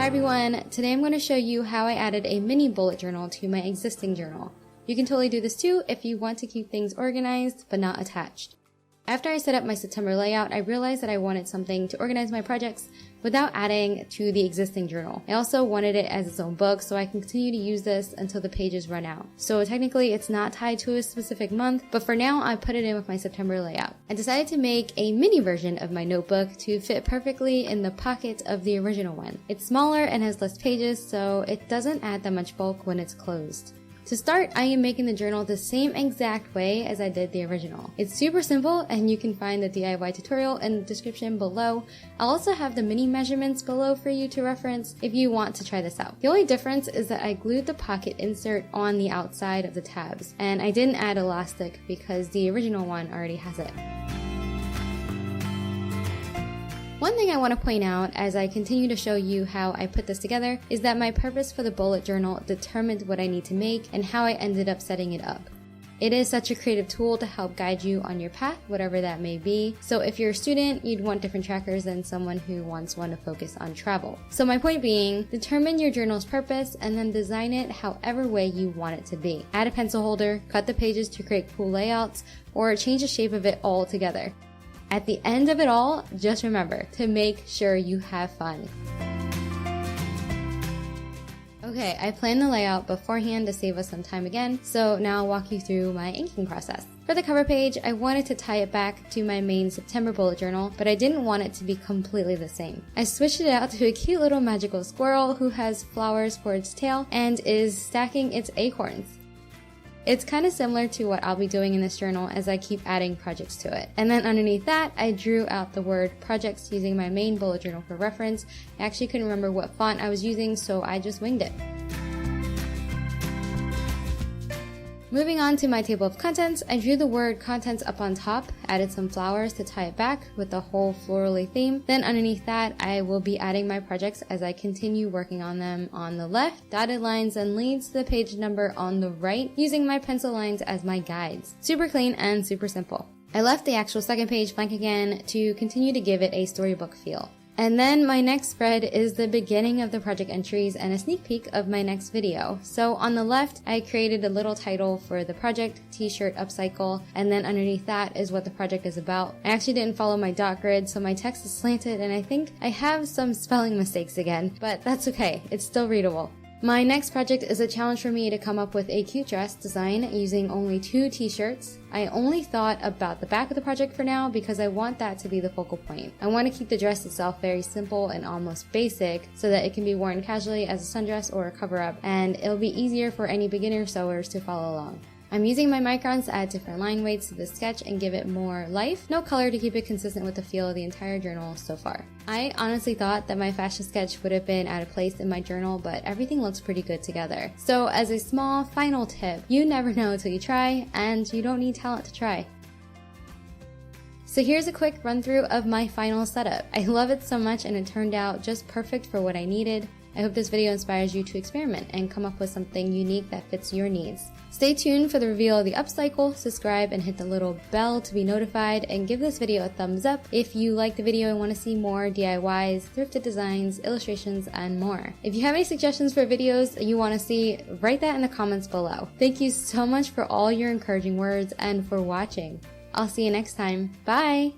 everyone, today I'm going to show you how I added a mini bullet journal to my existing journal. You can totally do this too if you want to keep things organized but not attached. After I set up my September layout, I realized that I wanted something to organize my projects without adding to the existing journal. I also wanted it as its own book so I can continue to use this until the pages run out. So technically it's not tied to a specific month, but for now I put it in with my September layout. I decided to make a mini version of my notebook to fit perfectly in the pocket of the original one. It's smaller and has less pages, so it doesn't add that much bulk when it's closed. To start, I am making the journal the same exact way as I did the original. It's super simple and you can find the DIY tutorial in the description below. I'll also have the mini measurements below for you to reference if you want to try this out. The only difference is that I glued the pocket insert on the outside of the tabs, and I didn't add elastic because the original one already has it. One thing I want to point out as I continue to show you how I put this together is that my purpose for the bullet journal determined what I need to make and how I ended up setting it up. It is such a creative tool to help guide you on your path, whatever that may be. So if you're a student, you'd want different trackers than someone who wants one to focus on travel. So my point being, determine your journal's purpose and then design it however way you want it to be. Add a pencil holder, cut the pages to create cool layouts, or change the shape of it altogether. At the end of it all, just remember to make sure you have fun. Okay, I planned the layout beforehand to save us some time again, so now I'll walk you through my inking process. For the cover page, I wanted to tie it back to my main September bullet journal, but I didn't want it to be completely the same. I switched it out to a cute little magical squirrel who has flowers for its tail and is stacking its acorns. It's kind of similar to what I'll be doing in this journal as I keep adding projects to it. And then underneath that, I drew out the word projects using my main bullet journal for reference. I actually couldn't remember what font I was using, so I just winged it. Moving on to my table of contents, I drew the word contents up on top, added some flowers to tie it back with the whole florally theme. Then underneath that, I will be adding my projects as I continue working on them on the left, dotted lines and leads to the page number on the right, using my pencil lines as my guides. Super clean and super simple. I left the actual second page blank again to continue to give it a storybook feel. And then my next spread is the beginning of the project entries and a sneak peek of my next video. So on the left, I created a little title for the project, t-shirt upcycle, and then underneath that is what the project is about. I actually didn't follow my dot grid, so my text is slanted and I think I have some spelling mistakes again, but that's okay, it's still readable. My next project is a challenge for me to come up with a cute dress design using only 2 t-shirts. I only thought about the back of the project for now because I want that to be the focal point. I want to keep the dress itself very simple and almost basic so that it can be worn casually as a sundress or a cover-up, and it'll be easier for any beginner sewers to follow along. I'm using my microns to add different line weights to the sketch and give it more life. No color to keep it consistent with the feel of the entire journal so far. I honestly thought that my fashion sketch would have been out of place in my journal, but everything looks pretty good together. So as a small final tip, you never know until you try, and you don't need talent to try. So here's a quick run through of my final setup. I love it so much and it turned out just perfect for what I needed. I hope this video inspires you to experiment and come up with something unique that fits your needs. Stay tuned for the reveal of the upcycle, subscribe and hit the little bell to be notified, and give this video a thumbs up if you like the video and want to see more DIYs, thrifted designs, illustrations, and more. If you have any suggestions for videos you want to see, write that in the comments below. Thank you so much for all your encouraging words and for watching. I'll see you next time. Bye!